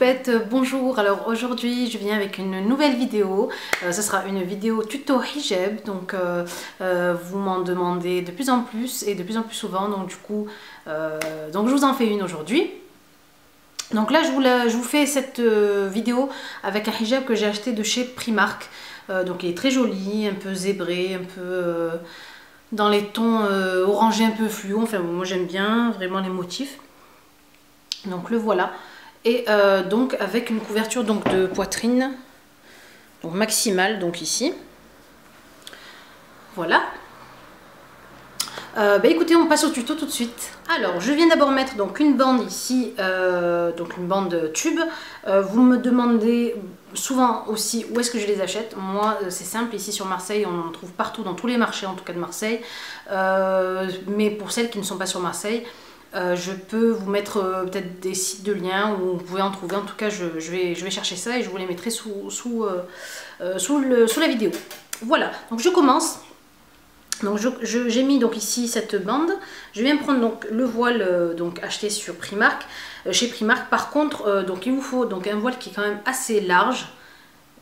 choupettes, bonjour. Alors aujourd'hui je viens avec une nouvelle vidéo. Ce sera une vidéo tuto hijab. Donc vous m'en demandez de plus en plus et de plus en plus souvent. Donc du coup je vous en fais une aujourd'hui. Donc là je vous fais cette vidéo avec un hijab que j'ai acheté de chez Primark. Donc il est très joli, un peu zébré, un peu dans les tons orangés un peu fluo. Enfin moi j'aime bien vraiment les motifs. Donc le voilà. Et donc avec une couverture donc de poitrine donc maximale, donc ici. Voilà. Écoutez, on passe au tuto tout de suite. Alors je viens d'abord mettre donc une bande ici, donc une bande tube. Vous me demandez souvent aussi où est-ce que je les achète. Moi c'est simple, ici sur Marseille on en trouve partout, dans tous les marchés en tout cas de Marseille. Mais pour celles qui ne sont pas sur Marseille, je peux vous mettre peut-être des sites de liens où vous pouvez en trouver. En tout cas je vais chercher ça et je vous les mettrai sous la vidéo. Voilà, donc je commence. Donc j'ai mis donc ici cette bande. Je viens prendre donc le voile donc acheté sur Primark, chez Primark. Par contre donc il vous faut donc un voile qui est quand même assez large,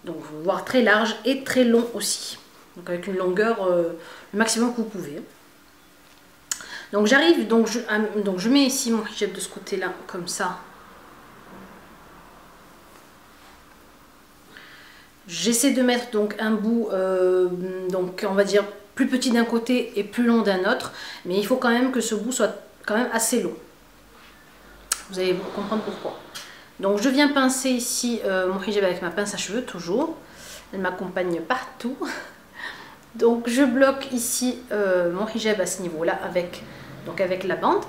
donc voire très large et très long aussi. Donc avec une longueur le maximum que vous pouvez. Donc j'arrive, donc je mets ici mon hijab de ce côté-là, comme ça. J'essaie de mettre donc un bout, donc on va dire plus petit d'un côté et plus long d'un autre. Mais il faut quand même que ce bout soit quand même assez long. Vous allez comprendre pourquoi. Donc je viens pincer ici mon hijab avec ma pince à cheveux, toujours. Elle m'accompagne partout. Donc je bloque ici mon hijab à ce niveau-là avec la bande.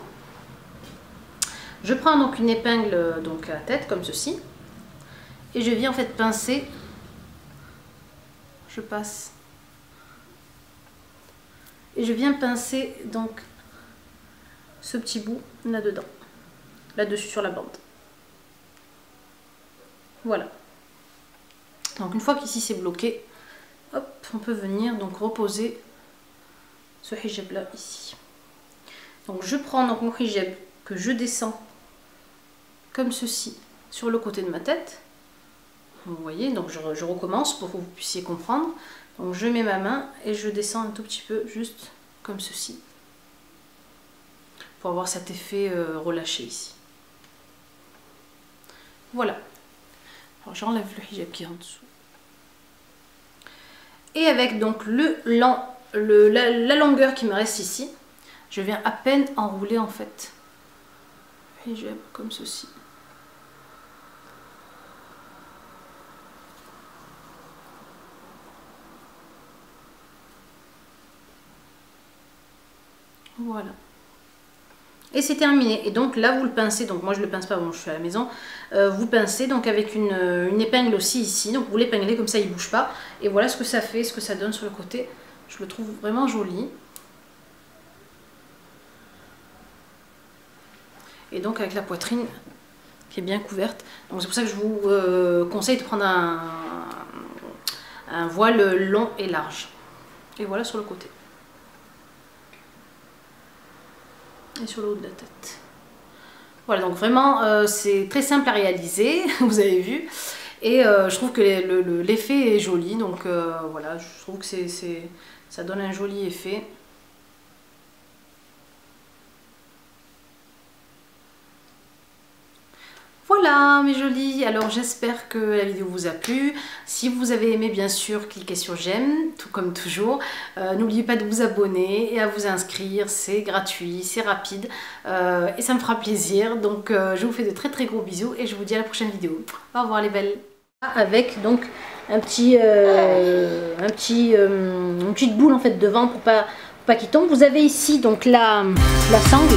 Je prends donc une épingle donc à la tête comme ceci et je viens en fait pincer. Je passe et je viens pincer donc ce petit bout là-dedans, là-dessus sur la bande. Voilà. Donc une fois qu'ici c'est bloqué, hop, on peut venir donc reposer ce hijab là ici. Donc je prends donc mon hijab que je descends comme ceci sur le côté de ma tête. Vous voyez, donc je recommence pour que vous puissiez comprendre. Donc je mets ma main et je descends un tout petit peu, juste comme ceci, pour avoir cet effet relâché ici. Voilà. Alors j'enlève le hijab qui est en dessous. Et avec donc la longueur qui me reste ici, je viens à peine enrouler en fait le hijab comme ceci. Voilà. Et c'est terminé. Et donc là vous le pincez, donc moi je le pince pas, bon je suis à la maison, vous pincez donc avec une épingle aussi ici, donc vous l'épinglez comme ça il bouge pas. Et voilà ce que ça fait, ce que ça donne sur le côté. Je le trouve vraiment joli. Et donc avec la poitrine qui est bien couverte. Donc c'est pour ça que je vous conseille de prendre un voile long et large. Et voilà sur le côté. Et sur le haut de la tête. Voilà, donc vraiment c'est très simple à réaliser, vous avez vu. Et je trouve que l'effet est joli. Donc voilà, je trouve que ça donne un joli effet. Voilà mes jolis, alors j'espère que la vidéo vous a plu. Si vous avez aimé, bien sûr, cliquez sur j'aime, tout comme toujours. N'oubliez pas de vous abonner et à vous inscrire, c'est gratuit, c'est rapide et ça me fera plaisir. Donc je vous fais de très très gros bisous et je vous dis à la prochaine vidéo. Au revoir les belles. Avec donc une petite boule en fait devant pour pas qu'il tombe. Vous avez ici donc la sangle.